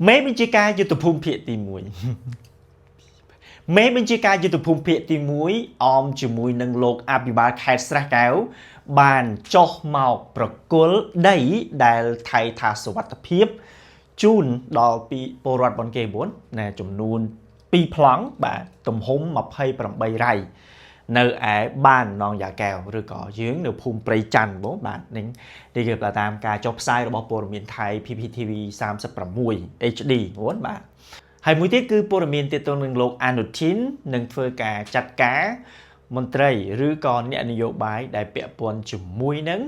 មេបញ្ជាការយុទ្ធភូមិភាគទី1មេបញ្ជាការយុទ្ធភូមិភាគទី1អមជាមួយនឹងលោកអភិបាលខេត្តស្រះកែវបានចុះមកប្រគល់ដីដែលថៃថាសុវត្ថិភាពជូនដល់ពីពលរដ្ឋបនគេ4ណាចំនួន2ប្លង់បាទទំហំ28រ៉ៃនៅឯបាននងយ៉ាកែវឬក៏យើងនៅភូមិព្រៃច័ន្ទបងបាទនេះគឺតាមការចុះផ្សាយរបស់ព័ត៌មានថៃ PPTV 36 HD បងបាទហើយមួយទៀតគឺព័ត៌មានទាក់ទងនឹងលោកអនុทิននឹងធ្វើការចាត់ការមន្ត្រីឬក៏អ្នកនយោបាយដែលពាក់ព័ន្ធជាមួយនឹង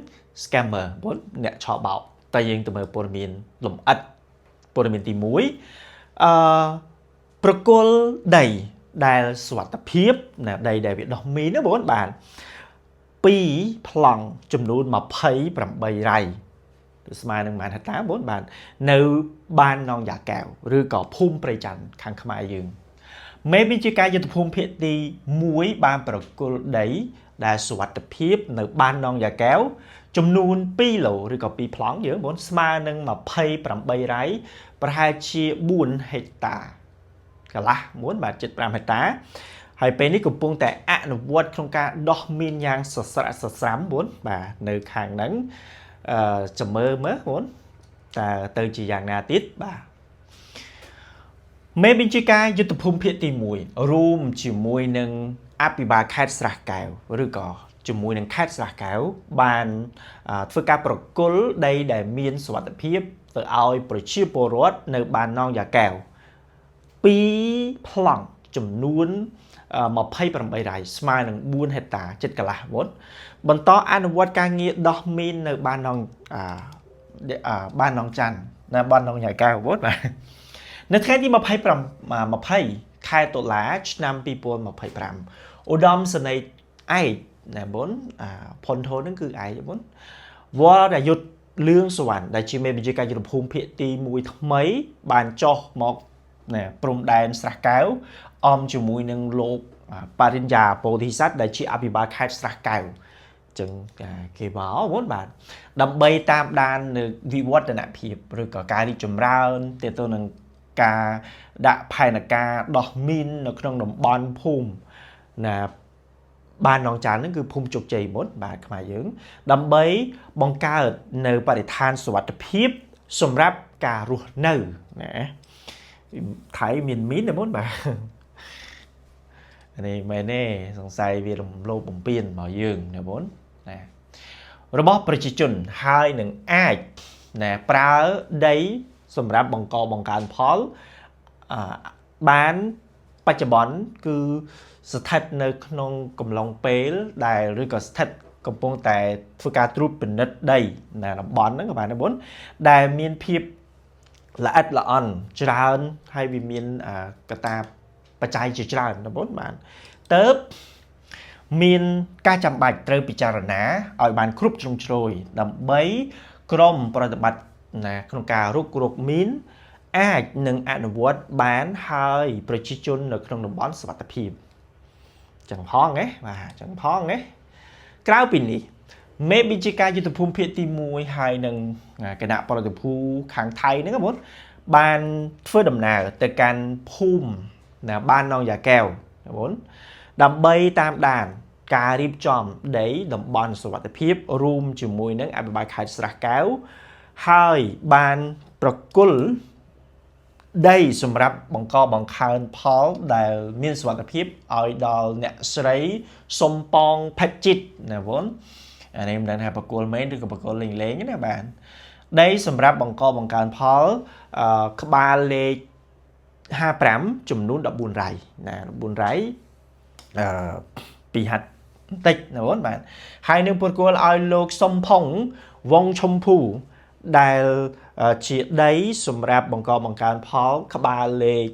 scammer បងអ្នកឆបោកតែយើងទៅមើលព័ត៌មានលម្អិតព័ត៌មានទី1ប្រគល់ដីដែលសុវត្ថិភាពណាដីដែលវាដោះមីនណាបងបាទ2ប្លង់ចំនួន28រ៉ៃស្មើនឹងម៉ានហត្តាបងបាទនៅបាននងយ៉ាកែវឬក៏ភូមិព្រៃច័ន្ទខាងខ្មែរយើងមេបញ្ជាការយុទ្ធភូមិភាគទី1បានប្រគល់ដីដែលសុវត្ថិភាពនៅបាននងយ៉ាកែវចំនួន2ឡូឬក៏2ប្លង់យើងបងស្មើនឹង28រ៉ៃប្រហែលជា4ហិកតាកន្លះមួយបាទ75ហិកតាហើយពេលនេះកំពុងតែអនុវត្តក្នុងការដោះមីនយ៉ាងសស្រាក់សស្រាំបងបាទនៅខាងហ្នឹងចាំមើលបងតើទៅជាយ៉ាងណាទៀតបាទមេបញ្ជាការយុទ្ធភូមិភាគទី1រួមជាមួយនឹងអភិបាលខេត្តស្រះកែវឬក៏ជាមួយនឹងខេត្តស្រះកែវបានធ្វើការប្រគល់ដីដែលមានសុវត្ថិភាពទៅឲ្យប្រជាពលរដ្ឋនៅបាននងយ៉ាកែវ2ប្លង់ចំនួន28រ៉ៃស្មើនឹង4ហិកតាចិត្តកន្លះមុតបន្តអនុវត្តការងារដោះមីននៅបាននងច័ន្ទនៅបាននងយ៉ាកែវមុតបាទនៅថ្ងៃទី20ខែតុលាឆ្នាំ2025ឧត្តមសេនីយ៍ឯកណាបងផុនធនហ្នឹងគឺឯកបងវរយុទ្ធលឿងសវណ្ណដែលជាមេបញ្ជាការយុទ្ធភូមិភាគទី1ថ្មីបានចុះមកណាព្រំដែនស្រះកែវអមជាមួយនឹងលោកបរិញ្ញាពោធិសត្វដែលជាអភិបាលខេត្តស្រះកែវចឹងគេមកបងបាទដើម្បីតាមដាននៅវិវឌ្ឍនភាពឬក៏ការរីកចម្រើនទាក់ទងនឹងការដាក់ផែនការដោះមីននៅក្នុងតំបន់ភូមិណាបាននងចានហ្នឹងគឺភូមិជោគជ័យមុនបាទខ្មែរយើងដើម្បីបង្កើតនៅបរិស្ថានសុវត្ថិភាពសម្រាប់ការរស់នៅណាថៃមានមីនណាមុនបាទនេះមែនទេសង្ស័យវារំលោភបំពានមកយើងណាបងណារបស់ប្រជាជនហើយនឹងអាចណាប្រើដីសម្រាប់បង្កបង្កើនផលបានបច្ចុប្បន្នគឺស្ថិតនៅក្នុងកំឡុងពេលដែលឬក៏ស្ថិតកំពុងតែធ្វើការត្រួតពិនិត្យដីណាតំបន់ហ្នឹងបាទណាបងដែលមានភាពល្អិតល្អន់ច្រើនហើយវាមានកត្តាបច្ច័យជាច្រើនណាបងបាទទៅមានការចាំបាច់ត្រូវពិចារណាឲ្យបានគ្រប់ជ្រុងជ្រោយដើម្បីក្រុមប្រតិបត្តិណាក្នុងការរុករកមីនអាចនឹងអនុវត្តបានហើយប្រជាជននៅក្នុងតំបន់សុវត្ថិភាពចឹងផងណាបាទចឹងផងណាក្រៅពីនេះមេបញ្ជាការយុទ្ធភូមិភាគទី1ហើយនឹងគណៈប្រតិភូខាងថៃហ្នឹងបងបានធ្វើដំណើរទៅកាន់ភូមិណាបាននងយ៉ាកែវបងដើម្បីតាមដានការរៀបចំដីតំបន់សុវត្ថិភាពរួមជាមួយនឹងអភិបាលខេត្តស្រះកែវហើយបានប្រគល់ដីសម្រាប់បង្កបង្កើនផលដែលមានសុវត្ថិភាពឲ្យដល់អ្នកស្រីសុំប៉ងផេជីតណាបងអានេះមិនដឹងថាប្រគល់មែនឬក៏ប្រគល់លេងៗណាបាទដីសម្រាប់បង្កបង្កើនផលក្បាលលេខ55ចំនួន14រ៉ៃណា14រ៉ៃពីហាត់បន្តិចណាបងបាទហើយនឹងប្រគល់ឲ្យលោកសុំផុងវងឈុំភូដែលជាដីសម្រាប់បង្កបង្កើនផលក្បាលលេខ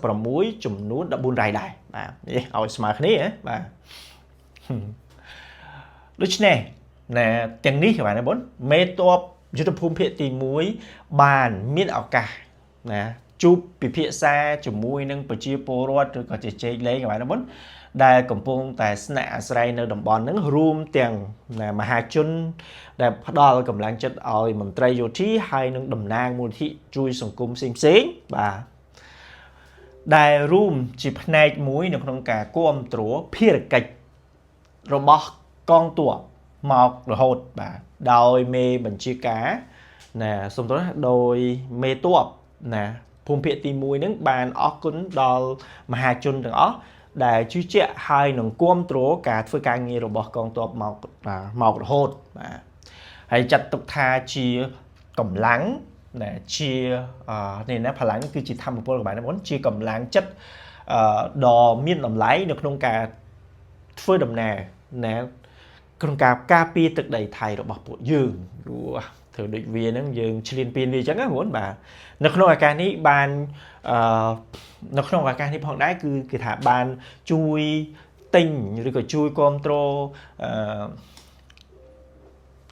56ចំនួន14រ៉ៃដែរបាទនេះឲ្យស្មើគ្នាបាទដូច្នេះណាទាំងនេះបាទបងមេតបយុទ្ធភូមិភាគទី1បានមានឱកាសណា chụp bị phía xa chụp mũi nâng bờ chia po rót rồi có chế lấy các bạn nó muốn đại cầm pung tại sna sray nơi đồng bọn nâng room tiền là mà hai chân đại đo cầm lang chất oi mình tray vô trí hai nâng đầm nang mùi thị chui sòng cung xinh và đại room chỉ này mũi nó không cả cuom trúa phía cạch robot con tua mọc rồi hột và đôi mê bằng chia cá nè xong rồi đôi mê tuộc nè phun phía tim mũi nâng bàn óc cún đo mà hai chân đừng óc để chú trẻ hai nâng cuom trúa cả phơi cá nghe robot con tua mọc rồi hột và hay chặt tục tha chia cầm lắng để chia nên nó phải lắng cứ chỉ thăm một bộ các bạn muốn chia cầm lắng chất đò miên làm lái được không cả phơi đầm nè nè không cả capi thực đầy thầy rồi bọc bộ dương thử định viên nó dương chilin pin đi chẳng á muốn bà nó không là cái này bàn nó không là cái này phong đáy cứ thả bàn chui tinh rồi còn chui control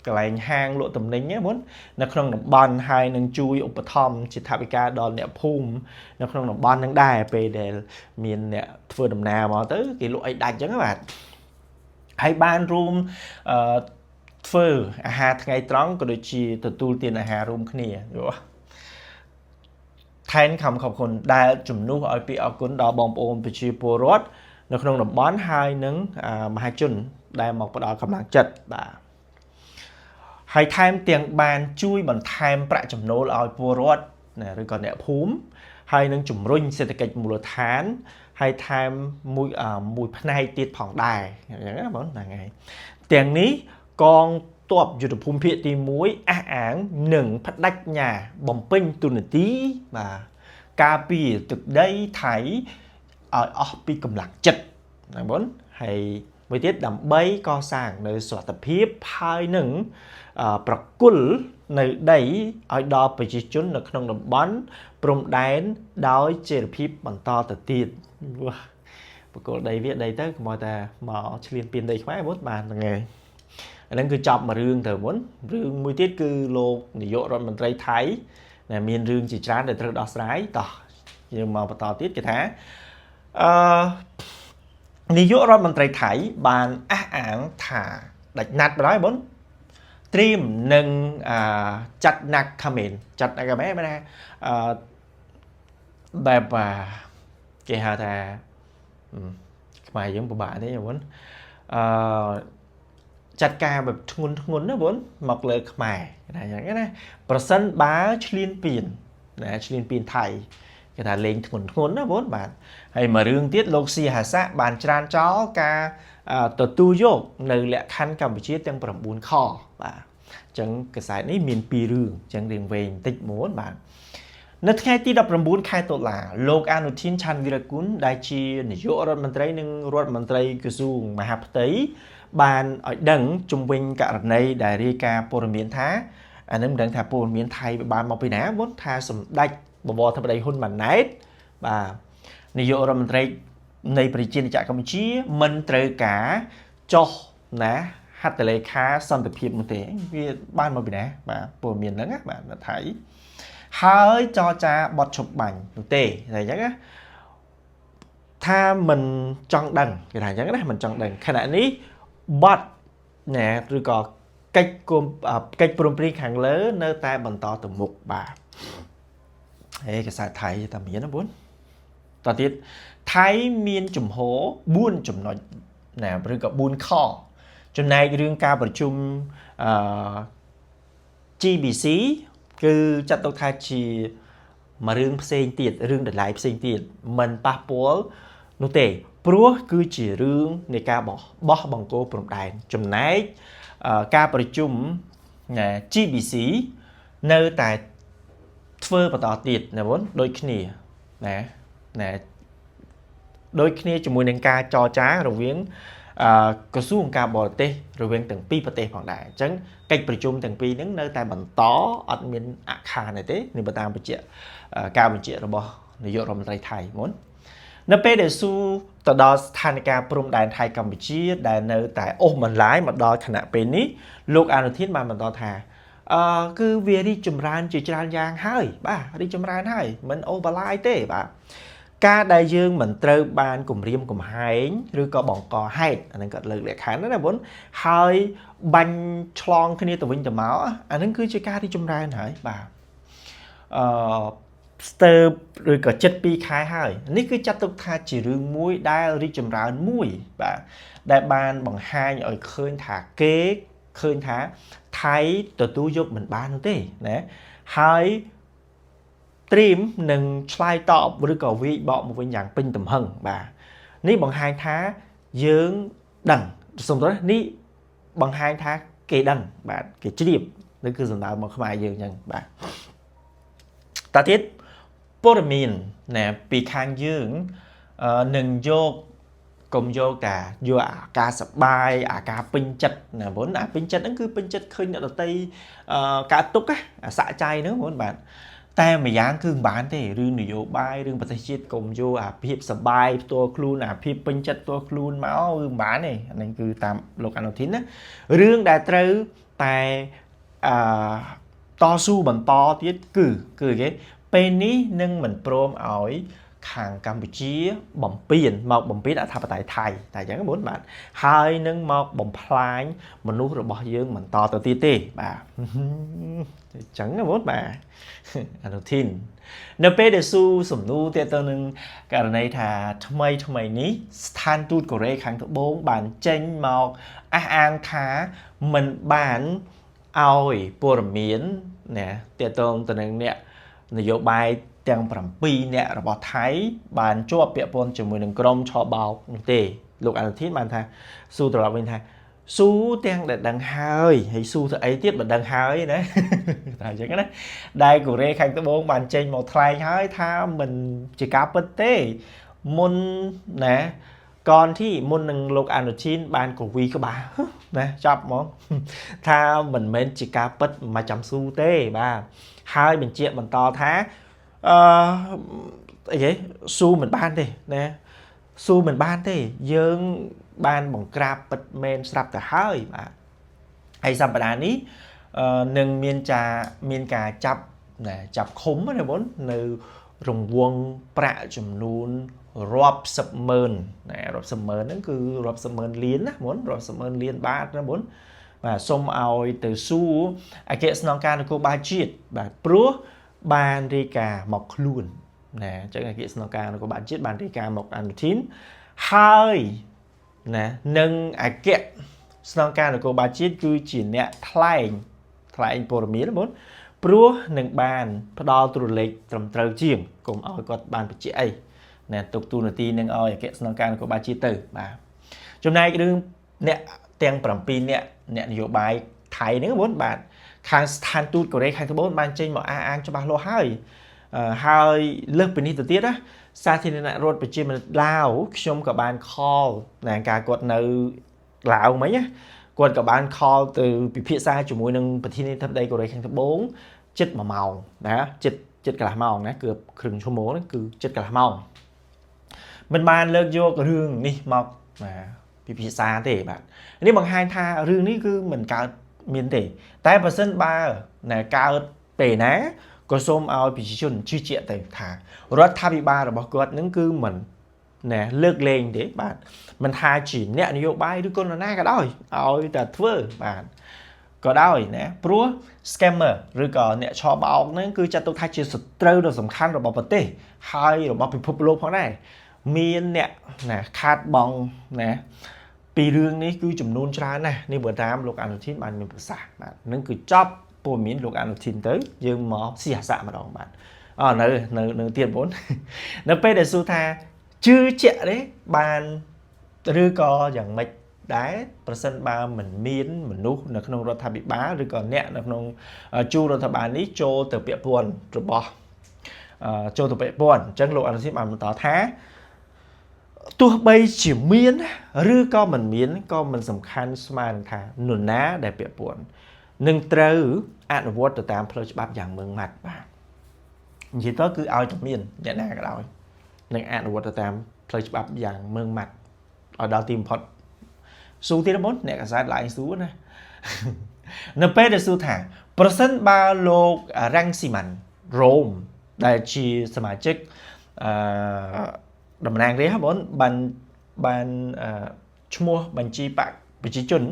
cái này hang lộ tầm nính nhé muốn nó không đồng ban hai nâng chui ốp thom chỉ thả bị ca đòn nẹo phum nó không đồng ban nâng đài về để miền nẹo phơi đầm nào mà tới cái lộ ấy đánh chứ các bạn hay ban room phơi hà ngày trắng có đôi chi từ tu tiền hà room kia rồi thayคำขอบคุณได้จุ่มนู้เอาไปเอาคุณดอกบอมโอมไปชีโปรสnó không đồng ban hai nâng mà hai chânได้một cái đóกำลังจัดbà hay thêm tiền bàn chui bằng thêm bạ chấm nô là po rót nè rồi còn nẹo phúm hay nâng chủng rinh sẽ kịch một tháng hay thêm mùi này tiết phòng đài những món là ngày tiền ní con tọp dù được phun phía tìm muối án nâng phát đách nhà bồng pin tu nửa tí mà capi từ đây thấy ở pi cầm lạc chật là bốn hay mới tiết đầm bay co sàng nơi soạt tập hiếp hai nângประกุลในได้ไอ้ดอไปจิจุนในขนมบอนปรุงได้ดอยเจริพิบบรรทอตัดตีประกุลได้เวียดได้เต้ก็มาแต่มาเฉลี่ยเปลี่ยนได้ไหมบดบานยังไงอันนั้นคือจับมาเรื่องเถอะบดเรื่องมือติดคือโลกนิยมรถมันไตรไทยเนี่ยมีเรื่องจีจ้าเดือดร้อนดอสไรต่อยังมาต่อติดกันแท้นิยมรถมันไตรไทยบานอ่างถ่าดัดนัดไปร้อยบดตรีมหนึ่งจัดนักคอมเมนต์จัดนักแม่ไม่ได้แบบเกี่ยวกับหมายยังประบาได้ยังวันจัดการแบบงุนนะวันหมอกเลยหมายอย่างนี้นะประสันบ้าชลินปีนนะชลินปีนไทยcái thà lên ngุนนะวันบาทhay mà riêng tiết lộc xì hà sa bàn tràn chó caตัวตู้โยกในแหละขั้นกัมพูชีตั้งประบุนข้อจังกระสายนี้มีนปีรึงจังเรียงเวงติดม้วนบานนักแข่งที่ดับประบุนใครตัวหล่าโลกอนุทินชันวิรกุลได้ชีนิยมรัฐมนตรีหนึ่งรัฐมนตรีกระทรวงมหาดไทยบานดังจุ่มเวงกะในได้เรียกาปรมีนท้าอันนั้นดังถ้าปรมีนไทยบานมาปีหน้าวันท้าสมได้บบธรรมดาหุ่นมันไหนบ่านิยมรัฐมนตรีในประเทศจากกัมพูชีมันเตะกาโจนะฮัตเลขาสันติพิมพ์มันเตะบ้านมาเป็นไงบ่าปวดเมียนนั่งอ่ะบ่าไทยหายจอจ่าบอดฉบบังเตะอะไรอย่างเงี้ยถ้ามันจังดังอย่างเงี้ยนะมันจังดังขณะนี้บอดเนี่ยหรือก็cách cùng cách prom pri hàng lớn nơi ta bận to từ một bà cái sai thầy ta miễn nó muốnตอนที่ไทยมีนจุ่มโหบุญจุ่มหน่อยนะหรือกับบุญข้อจนในเรื่องการประชุมGBC คือจัดตัวไทยชีมาเรื่องเพลงตีดเรื่องเด็ดหลายเพลงตีดมันปะปัวนุเตะเพราะคือจีเรื่องในการบอกบังโกปรมได้จนในการประชุมGBC ในแต่เฟื่อประต่อตีดนะบนโดยขี้นี่นะโดยนี้จมูกในการจอจ้าระเวียงกระทรวงการบริเตระเวียงต่างปีประเทศของได้จังการประชุมต่างปีนั้นในแต่บรรท้ออัดมีอาคารในเต้ในประธานประเจการประเจระบบนายกรัฐมนตรีไทยม้วนนับเป็นเดซูต่อดอสถานการณ์ปรุงได้ไทยกัมพูชีได้ในแต่โอ้มันร้ายมาดอขณะเป็นนี้ลูกอนุทินมาต่อทา cứ về đi chùm ran chỉ tràn giang hơi ba đi chùm ran hơi mình overlay tê ba ca đại dương mình trơ ban cùng riêng cùng hai rồi có bọn cò hay anh có lực để kháng đó là vốn hơi banh chlong khi tụi mình tụi máu anh ấy cứ chơi ca đi chùm ran hơi ba stir rồi có chất pi khai hơi ní cứ chắc tục tha chỉ rương muối đai đi chùm ran muối ba đại ban bằng hai ở khơi thả kế khơi thả thấy tụi tôi giúp mình ban thế nè hai stream nâng slide top với cầu vi bọn một dạng pin tầm hừng bà ní bằng hai tháng dưỡng đằng xong đó ní bằng hai tháng kê đằng bà cái chế điểm đó cứ dần đạo mà không ai dưỡng nhận bà ta thiết poramin nè bị khang dưỡng nâng vô cùng vô cả vô cả sập bài cả pin chất nè vốn pin chất nó cứ pin chất khơi nhận đầu tay cả túc á xạ chay nữa muốn bạnแต่ไม่ยังคือบ้านที่เรื่องนโยบายเรื่องประเทศชาติกรมโยพิบสบายตัวครูนพิบเป็นจัดตัวครูนมาเรื่องบ้านนี่อันนี้คือตามโลกอนุทินนะเรื่องได้เจอแต่ต่อสู้บนต่อที่คือcáiเป็นนี้นึ่งเหมือนโปรมเอาขังกัมพูชีบ่มเปลี่ยนมาบ่มเปลี่ยนอาประเทศไทยแต่ยังก็bốn bạn haiนึ่งมาบ่มพลายมนุษย์ระบอบยื่นเหมือนต่อตัวตีตีบ่าchẳng là bốn bà đầu tiên nếu bé để su sủng nu thì tôi nâng cả này thà thay ní than tụt của rê kháng thứ bốn bản tranh màu an thá mình bản oi bùa miến nè thì tôi nâng nè nè dụ bài tiếng phẩm pi nè là bỏ thái bản chua bịa bồn chỉ mùi nâng crom cho bao tê lục ăn thiết bản thà su từ bên thà su tiếng để đằng hơi hay su thì ấy tiếp là đằng hơi đấy tại chứ cái đấy đây của rê khanh tới bốn bàn trên một thay hơi tha mình chỉ cá bất tế môn nè còn thì môn nâng lục ăn được chín bàn của vi các bà nè chọc món tha mình men chỉ cá bất mà chấm su tê ba hai mình chuyện mình to thá ấy su mình ban đi nè su mình ban thế dương ban bằng crab bật men sập cả hơi mà hay sập đàn ní nâng miên cà chập nè chập khúng này bốn từ rồng vuông bạ chùm nún rọp sập mờn nè rọp sập mờn nó cứ rọp sập mờn liến á muốn rọp sập mờn liến ba nó bốn và xôm ao từ su cái song ca nó cô ba chiết và prúa ban đi cà mọc luôn nè chắc là cái song ca nó có bạn chiết ban đi cà mọc ăn chín hai nè nâng kẹt song ca của bà chiết cứ chỉ nè thay anh bồ mía đó bốn prúa nâng bàn đo trụ lịch tầm trâu chiềng cùng ở có bàn bị chạy nè tục tu nửa ti nâng ơi kẹt song ca của bà chiết từ bà trong này cái đương nè tiền phẩm pin nè nhiều bài thái nữa bốn bạn khang than tu của đây khang thứ bốn ban trên một an cho ba lô hai lớp bên đi từ tiết á sa thì nè rốt bị chìm lao trong cả bàn call nè cả quật nơi lão mấy nhá quật cả bàn call từ phía xa chủ mùi nâng bật thiên thập đây của đây khang thứ bốn chất màu đó chất cả màu nè cược khừng số mố cứ chất cả màu mình bàn lơ vô cái rương đi mọc mà phía xa thế bạn nếu bằng hai tha rương ní cứ mình cao miền tây tại và sân ba nè cao tề ná có xôm ao bị chun chưa chuyện tề thả rất tha bị ba rồi bao quát những cứ mình nè lướt lên để bạn mình tha chỉ nè nhiều bay đứa con là na cả đôi ao ta thưa bạn có đôi nè pro scammer rồi còn nè cho bao nó cứ cho tôi thay chỉ sụt trâu được sầm khăn rồi bảo vật tê hai rồi bảo bị phục lô phong này miền nè khát bong nèปีเรื่องนี้คือจำนวนช้านะนี่เบอร์ตามลูกอนุทินมันมีภาษานั่นคือจ็อบปูมินลูกอนุทินtới dương mỏ xỉa xạ mà đòn bạn nơi tiền vốn nó pe để su tha chưa trẻ đấy bàn rư coอย่างmạch đá percent ba mình miến mình nút nó không rồi tham bị bá rồi còn nẹt nó không chu rồi tham bàn ní cho từ bịa buồn rồi bỏ cho từ bịa buồn chânลูกอนุทินมันต่อท้าตัวใบchỉ miến rư co mình miến co mìnhสำคัญสมานค่ะหนุนน้าได้เปรียบปวนหนึ่งเต๋ออ่านวัดตามเพลย์ฉบับอย่างเมืองหมัดบ้างchỉ tới cứ ao trong miền nhận ra cái đó nên ăn vật tạm play chụp dạng mương mặt ở đó tìm phật su tí nó bốn nè cả sai lại su này nó bé để su thả ប្រសិនបើលោក Rangsiman Rome ដែលជាសមាជិកតំណាងរាស្ត្របងបានឈ្មោះបញ្ជីបកប្រជាជន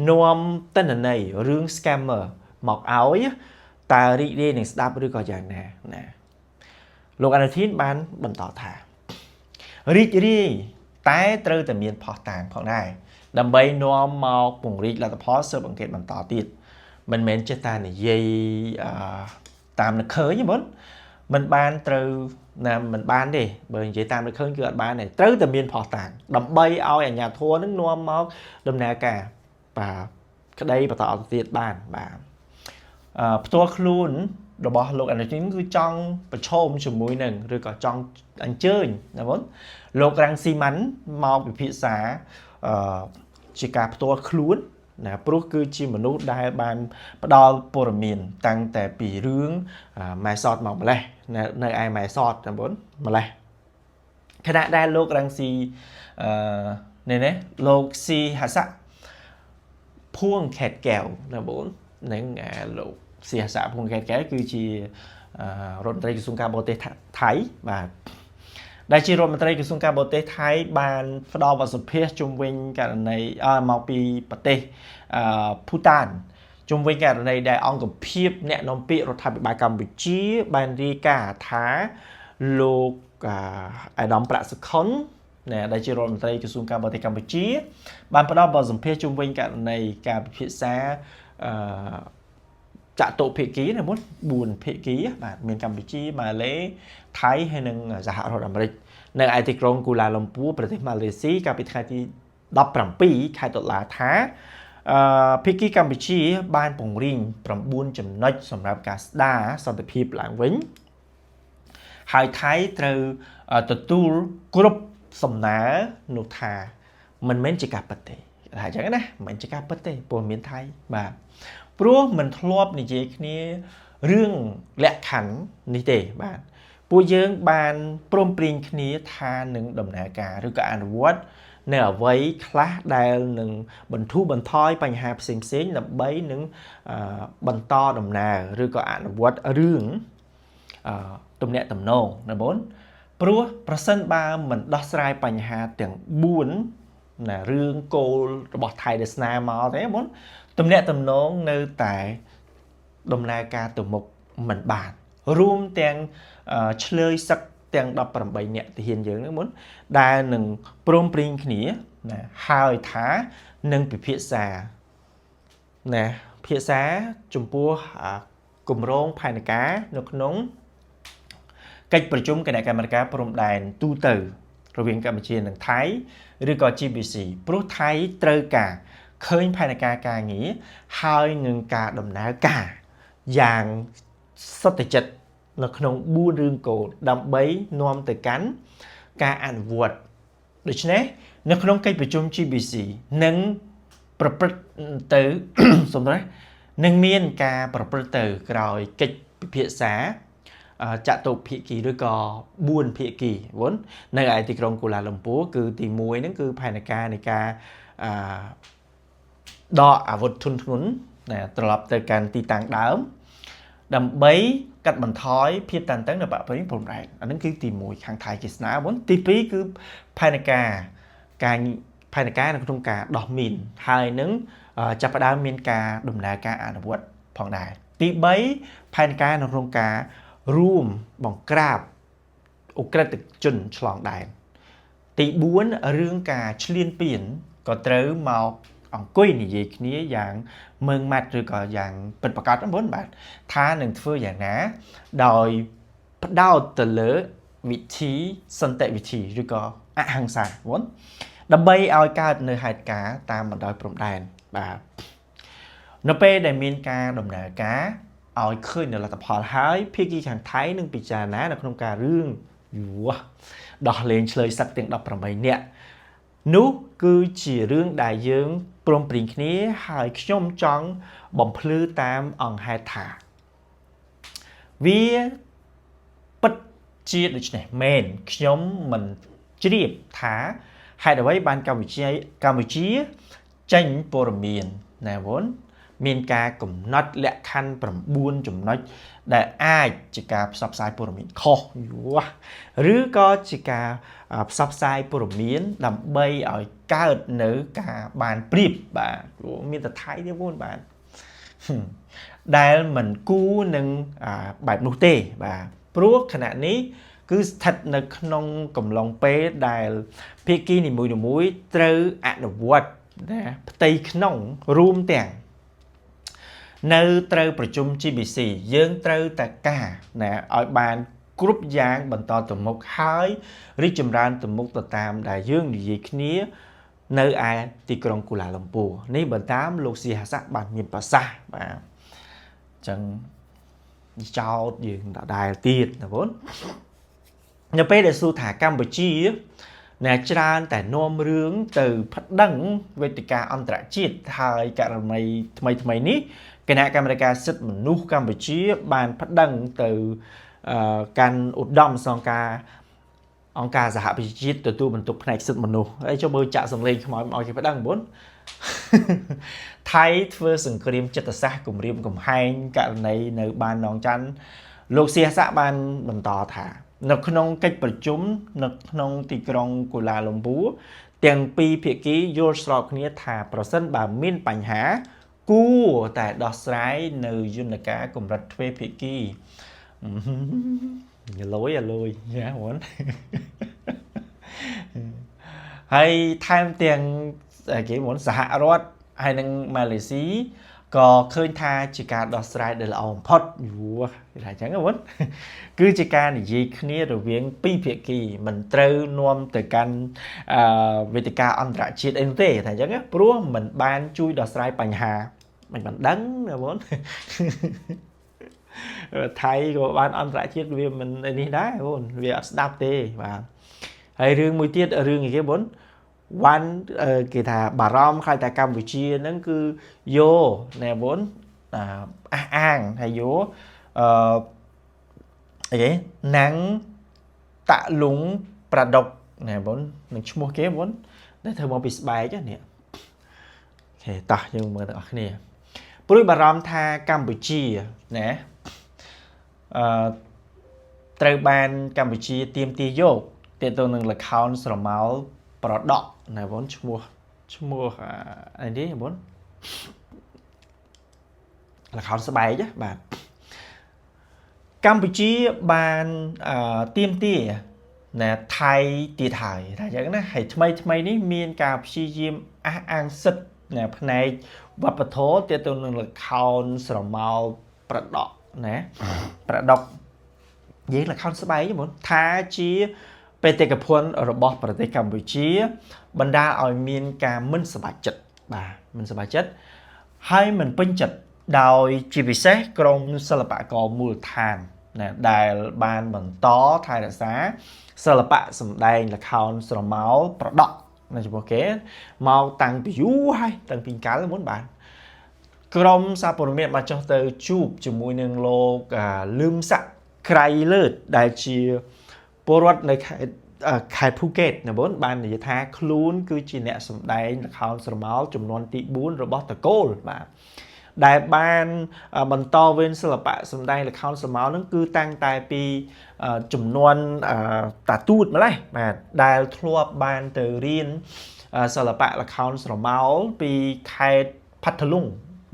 នាំទិន្នន័យរឿង scammer មកឲ្យតើរីករាយនឹងស្ដាប់ឬក៏យ៉ាងណាលោកអនុធានបានបន្តថារីករាយតែត្រូវតែមានផុសតាងផងដែរដើម្បីនាំមកពង្រីកលទ្ធផលស៊ើបអង្កេតបន្តទៀតមិនមែនចេះតែនិយាយតាមនឹកឃើញទេបងមិនបានត្រូវណាមិនបានទេបើនិយាយតាមនឹកឃើញគឺអត់បានទេត្រូវតែមានផុសតាងដើម្បីឲ្យអាជ្ញាធរនឹងនាំមកដំណើរការបាទក្តីបន្តទៀតបានបាទផ្ទាល់ខ្លួនរបស់លោកអនុทิនគឺចង់ប្រឈមជាមួយនឹងឬក៏ចង់អញ្ជើញណាបងលោក Rangsiman មកពិភាក្សាជាការផ្ទាល់ខ្លួនណាព្រោះគឺជាមនុស្សដែលបានផ្ដល់ព័ត៌មានតាំងតែពីរឿងម៉ែសតមកម្លេះនៅឯម៉ែសតណាបងម្លេះខណៈដែលលោក Rangsi លោកស៊ីហាស័កភួងខេត្តកែវណាបងនឹងលោកស៊ីហាស័កភួងខេត្តកែវគឺជារដ្ឋមន្ត្រីក្រសួងការបរទេសថៃបាទដែលជារដ្ឋមន្ត្រីក្រសួងការបរទេសថៃបានផ្ដល់បទសម្ភាសន៍ជុំវិញករណីមកពីប្រទេសភូតានជុំវិញករណីដែលអង្គភាពអ្នកនាំពាក្យរដ្ឋាភិបាលកម្ពុជាបានរាយការណ៍ថាលោកអាដាមប្រាក់សុខុនដែលជារដ្ឋមន្ត្រីក្រសួងការបរទេសកម្ពុជាបានផ្ដល់បទសម្ភាសន៍ជុំវិញករណីការពិភាក្សាចតុភាគីណាមុន4ភាគីបាទមានកម្ពុជាម៉ាឡេថៃហើយនិងសហរដ្ឋអាមេរិកនៅឯទីក្រុងគូឡាឡុំពូប្រទេសម៉ាឡេស៊ីកាលពីថ្ងៃទី17ខែតុលាថាភាគីកម្ពុជាបានពង្រីក9ចំណុចសម្រាប់ការស្ដារសន្តិភាពឡើងវិញហើយថៃត្រូវទទួលគ្រប់សំណើនោះថាមិនមែនជាការពិតទេថាអញ្ចឹងណាមិនមែនជាការពិតទេពលមានថៃបាទព្រោះមិនធ្លាប់និយាយគ្នារឿងលក្ខខណ្ឌនេះទេបាទពួកយើងបានព្រមព្រៀងគ្នាថានឹងដំណើរការឬក៏អនុវត្តនៅអ្វីខ្លះដែលនឹងបន្ធូរបន្ថយបញ្ហាផ្សេងៗដើម្បីនឹងបន្តដំណើរឬក៏អនុវត្តរឿងទំនាក់ទំនងណាបងព្រោះប្រសិនបើមិនដោះស្រាយបញ្ហាទាំង4ណារឿងគោលរបស់ថៃដែលស្នើមកទេបងទំនាក់ទំនងនៅតែដំណើរការទៅមុខមិនបានរួមទាំងឆ្លើយសឹកទាំង18នាក់ទាហានយើងហ្នឹងមុនដែលនឹងព្រមព្រៀងគ្នាណាហើយថានឹងពិភាក្សាណាភាសាចំពោះគម្រោងផែនការនៅក្នុងកិច្ចប្រជុំគណៈកម្មាធិការព្រំដែនទូទៅរវាងកម្ពុជានិងថៃឬក៏ GBC ព្រោះថៃត្រូវការឃើញផែនការការងារហើយនឹងការដំណើរការយ៉ាងសុទ្ធចិត្តនៅក្នុង4រឿងគោលដើម្បីនាំទៅកាន់ការអនុវត្តដូច្នេះនៅក្នុងកិច្ចប្រជុំ GBC នឹងប្រព្រឹត្តទៅសម្រាប់នឹងមានការប្រព្រឹត្តទៅក្រោយកិច្ចពិភាក្សាចតុភាគីឬក៏4ភាគីវ៉ុននៅឯទីក្រុងគូឡាឡុំពូគឺទី1ហ្នឹងគឺផែនការនៃការដកអាវុធធុនធ្ងន់ត្រឡប់ទៅកាន់ទីតាំងដើមដើម្បីកាត់បន្ថយភាពតានតឹងនៅបរិវេណព្រំដែនអានឹងគឺទី1ខាងថៃគេស្នើមុនទី2គឺផែនការនៅក្នុងការដោះមីនហើយនឹងចាប់ផ្ដើមមានការដំណើរការអនុវត្តផងដែរទី3ផែនការនៅក្នុងការរួមបង្ក្រាបអ ுக ្រិតជនឆ្លងដែនទី4រឿងការឈ្លានពានក៏ត្រូវមកអង្គុយនិយាយគ្នាយ៉ាងមើងម៉ាត់ឬក៏យ៉ាងពិតប្រាកដហ្នឹងបាទថានឹងធ្វើយ៉ាងណាដោយផ្ដោតទៅលើវិធីសន្តិវិធីឬក៏អហិង្សាហ្នឹងដើម្បីឲ្យកើតនៅហេតុការណ៍តាមបណ្ដោយព្រំដែនបាទនៅពេលដែលមានការដំណើរការឲ្យឃើញនៅលទ្ធផលហើយភាគីខាងថៃនឹងពិចារណានៅក្នុងការរឿងដោះលែងឆ្លើយសឹកទាំង18នាក់នោះគឺជារឿងដែលយើងព្រមព្រៀងគ្នាហើយខ្ញុំចង់បំភ្លឺតាមអង្គហេតុថាវាពិតជាដូច្នេះមែនខ្ញុំមិនជ្រាបថាហេតុអ្វីបានកម្ពុជាចេញព័ត៌មានណាវ៉ុន មានការកំណត់លក្ខខណ្ឌ9ចំណុចដែលអាចជាការផ្សព្វផ្សាយព័ត៌មានខុសឬក៏ជាការផ្សព្វផ្សាយព័ត៌មានដើម្បីឲ្យកើតនៅការបានប្រៀបបាទមានតែថៃទេបងបាទដែលមិនគួរនឹងបែបនោះទេបាទព្រោះខណៈនេះគឺស្ថិតនៅក្នុងកំឡុងពេលដែលភាគីនីមួយៗត្រូវអនុវត្តណាផ្ទៃក្នុងរួមទាំងនៅត្រូវប្រជុំ GBC យើងត្រូវតែការណាឲ្យបានគ្រប់យ៉ាងបន្តទៅមុខហើយរីកចម្រើនទៅមុខទៅតាមដែលយើងនិយាយគ្នានៅឯទីក្រុងកូឡាឡាំពួរនេះបើតាមលោកស៊ីហាសាក់បានមានប្រសាសន៍បាទអញ្ចឹងចោតយើងដដែលទៀតណាបងនៅពេលដែលសួរថាកម្ពុជាអ្នកច្រើនតែនាំរឿងទៅប្តឹងវេទិកាអន្តរជាតិហើយករណីថ្មីនេះគណៈកម្មាធិការសិទ្ធិមនុស្សកម្ពុជាបានប្តឹងទៅកាន់ឧត្តមសង្កាអង្គការសហប្រជាជាតិទទួលបន្ទុកផ្នែកសិទ្ធិមនុស្សហើយចុះមើលចាក់សម្លេងខ្មោចមកឲ្យគេប្តឹងបងថៃធ្វើសង្គ្រាមចិត្តសាស្ត្រគម្រាមកំហែងករណីនៅបាននងច័ន្ទលោកសៀស័កបានបន្តថានៅក្នុងកិច្ចប្រជុំនៅក្នុងទីក្រុងកូឡាឡាំពួរទាំងពីរភាគីយល់ស្របគ្នាថាប្រសិនបើមានបញ្ហាគួរតែដោះស្រាយនៅយន្តការកម្រិតទ្វេភាគីលយណាបងហើយថែមទាំងគេមកសហរដ្ឋហើយនឹងម៉ាឡេស៊ីក៏ឃើញថាជាការដោះស្រាយដែលល្អបំផុតគេថាអញ្ចឹងបងគឺជាការនិយាយគ្នារវាងពីរភាគីមិនត្រូវនាំទៅកាន់វេទិកាអន្តរជាតិអីទេថាអញ្ចឹងព្រោះមិនបានជួយដោះស្រាយបញ្ហាមិនបានដឹងណាបងថៃក៏បានអន្តរជាតិវាមិននេះដែរបងវាអត់ស្ដាប់ទេបាទហើយរឿងមួយទៀតរឿងអីគេបងវ៉ាន់គេថាបារម្ភខ្លាចតែកម្ពុជាហ្នឹងគឺយកណែបងអះអាងហើយយកអីគេណាំងតាក់លុងប្រដុកណែបងនឹងឈ្មោះគេបងដែលធ្វើមកពីស្បែកនេះអូខេតោះយើងមើលទាំងអស់គ្នាព្រួយបារម្ភថាកម្ពុជាណាត្រូវបានកម្ពុជាទាមទារយកទាក់ទងនឹងល្ខោនស្រមោលប្រដកណាបងឈ្មោះអីនេះបងល្ខោនស្បែកបាទកម្ពុជាបានទាមទារណាថៃទៀតហើយថាអញ្ចឹងណាហើយថ្មីនេះមានការព្យាយាមអះអាងសិទ្ធិណាផ្នែកវប្បធម៌ទាក់ទងនឹងល្ខោនស្រមោលប្រដកណាប្រដកនិយាយល្ខោនស្បែកបងថាជាបេតិកភណ្ឌរបស់ប្រទេសកម្ពុជាបណ្ដាលឲ្យមានការមិនសប្បាយចិត្តបាទមិនសប្បាយចិត្តហើយមិនពេញចិត្តដោយជាពិសេសក្រុមសិល្បករមូលដ្ឋានណាដែលបានបន្តថែរក្សាសិល្បៈសម្ដែងល្ខោនស្រមោលប្រដកនៅចំពោះគេមកតាំងពីយូរហើយតាំងពីកាលមុនបាទក្រុមសារព័ត៌មានបានចុះទៅជួបជាមួយនឹងលោកលឹមស័កក្រៃលើតដែលជាពលរដ្ឋនៅខេត្តភូកេតណាបងបាននិយាយថាខ្លួនគឺជាអ្នកសម្ដែងល្ខោនស្រមោលចំនួនទី4របស់តកូលបាទដែលបានបន្តវេនសិល្បៈសម្ដែងល្ខោនស្រមោលហ្នឹងគឺតាំងតែពីចំនួនតាទូតម្លេះបាទដែលធ្លាប់បានទៅរៀនសិល្បៈល្ខោនស្រមោលពីខេត្តផាត់លុង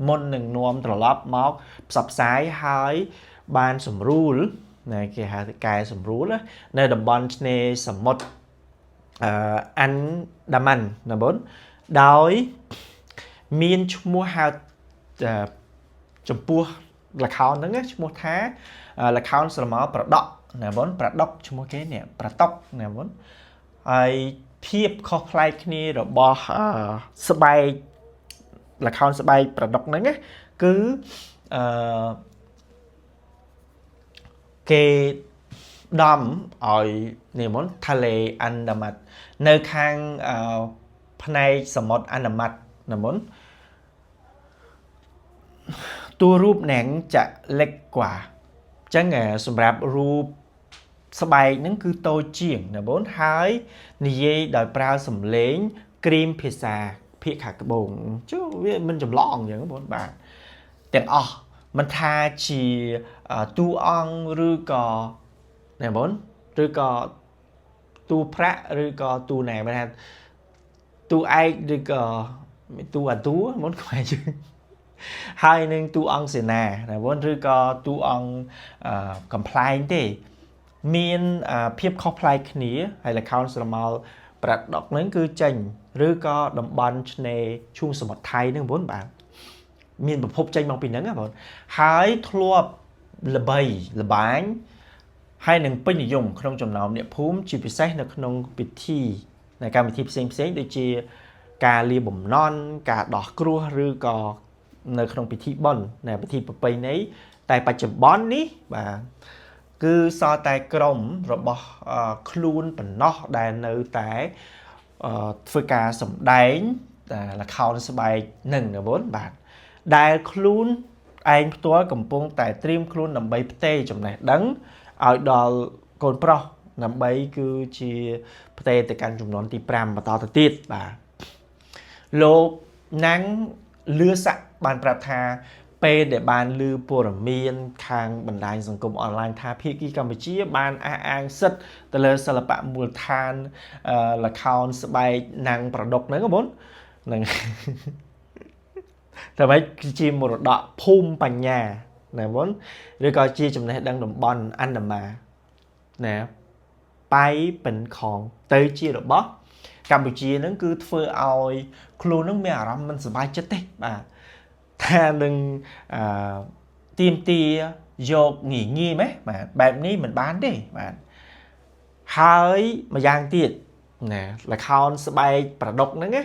មុននឹងនាំត្រឡប់មកផ្សព្វផ្សាយហើយបានសម្រួលណាគេហៅថាកែសម្រួលនៅតំបន់ឆ្នេរសមុទ្រអាន់ដាម៉ាន់ណាបងដោយមានឈ្មោះហៅចំពោះល្ខោនហ្នឹងឈ្មោះថាល្ខោនស្រមោលប្រដកណាបងប្រដកឈ្មោះគេនេះប្រតុកណាបងហើយភាពខុសប្លែកគ្នារបស់ស្បែកល្ខោនស្បែកប្រដកហ្នឹងគឺគេដំឲ្យនេះមុនថាឡេអាន់ដាម៉ាត់នៅខាងផ្នែកសមុទ្រអាន់ដាម៉ាត់ណាមុនតួរូបនាងจะเล็กกว่าអញ្ចឹងសម្រាប់រូបស្បែកហ្នឹងគឺតូចជាងណាបងហើយនិយាយដោយប្រើសំឡេងគ្រីមភាសាភាគខាងត្បូងចុះវាមិនចម្លងអញ្ចឹងបងបាទ ទាំងអស់មិនថាជាតួអង្គឬក៏ណែបងឬក៏តួប្រាក់ឬក៏តួណែមិនថាតួឯកឬក៏តួអាតួមិនខ្មែរយើងហើយនឹងតួអង្គសេនាណែបងឬក៏តួអង្គកំ pl ែងទេមានភាពខុសប្លែកគ្នាហើយល្ខោនស្រមោលប្រាក់ដកហ្នឹងគឺចេញឬក៏តំបន់ឆ្នេរឈូងសមុទ្រថៃហ្នឹងបងបាទមានប្រភពចេញមកពីហ្នឹងបងហើយធ្លាប់ល្បីល្បាញហើយនឹងពេញនិយមក្នុងចំណោមអ្នកភូមិជាពិសេសនៅក្នុងពិធីในកម្មវិធីផ្សេងៗដូចជាការលាបំណន់ការដោះគ្រោះឬក៏នៅក្នុងពិធីបុណ្យនៃពិធីប្រពៃណីតែបច្ចុប្បន្ននេះបាទគឺសល់តែក្រុមរបស់ខ្លួនប៉ុណ្ណោះដែលនៅតែធ្វើការសម្ដែងល្ខោនស្បែកនឹងណាបងបាទដែលខ្លួនឯងផ្ទាល់កំពុងតែត្រៀមខ្លួនដើម្បីផ្ទេរចំណេះដឹងឲ្យដល់កូនប្រុសដើម្បីគឺជាផ្ទេរទៅកាន់ចំនួនទី5បន្តទៅទៀតបាទលោកណាំងលឿស័កបានប្រាប់ថាពេលដែលបានឮព័ត៌មានខាងបណ្ដាញសង្គមអនឡាញថាភាគីកម្ពុជាបានអះអាងសិទ្ធិទៅលើសិល្បៈមូលដ្ឋានល្ខោនស្បែកណាំងប្រដុកហ្នឹងបងហ្នឹងតែមិនជាមរតកភូមិបញ្ញាណាបងឬក៏ជាចំណេះដឹងតំបន់អណ្ដាមាណាបែបเป็นของទៅជារបស់កម្ពុជាហ្នឹងគឺធ្វើឲ្យខ្លួនហ្នឹងមានអារម្មណ៍មិនសប្បាយចិត្តទេបាទថានឹងទៀមទាយកងាយងាយម៉េះបាទបែបនេះមិនបានទេបាទហើយម្យ៉ាងទៀតណាល្ខោនស្បែកប្រដុកហ្នឹងណា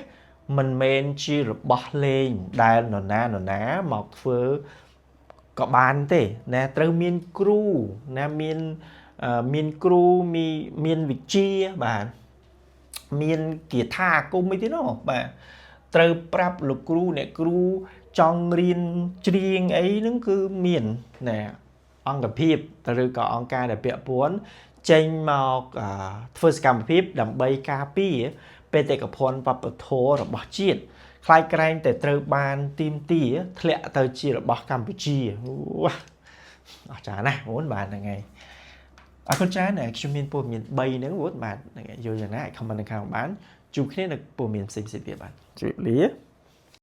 មិនមែនជារបស់លេងដែលនរណាមកធ្វើក៏បានទេណាត្រូវមានគ្រូណាមានគ្រូមានវិជ្ជាបាទមានគាថាអាគមអីទៀតនោះបាទត្រូវប្រាប់លោកគ្រូអ្នកគ្រូចង់រៀនច្រៀងអីហ្នឹងគឺមានណាអង្គភាពឬក៏អង្គការដែលពាក់ព័ន្ធចេញមកធ្វើសកម្មភាពដើម្បីការពារបេតិកភណ្ឌវប្បធម៌របស់ជាតិខ្លាយក្រែងតែត្រូវបានទីមទាធ្លាក់ទៅជារបស់កម្ពុជាអស្ចារ្យណាស់បងបាទហ្នឹងហើយអរគុណច្រើនខ្ញុំមានព័ត៌មាន3ហ្នឹងបងបាទហ្នឹងហើយយល់យ៉ាងណាអាច comment នៅខាងបានជួបគ្នានៅព័ត៌មានផ្សេងៗទៀតបាទជម្រាបលា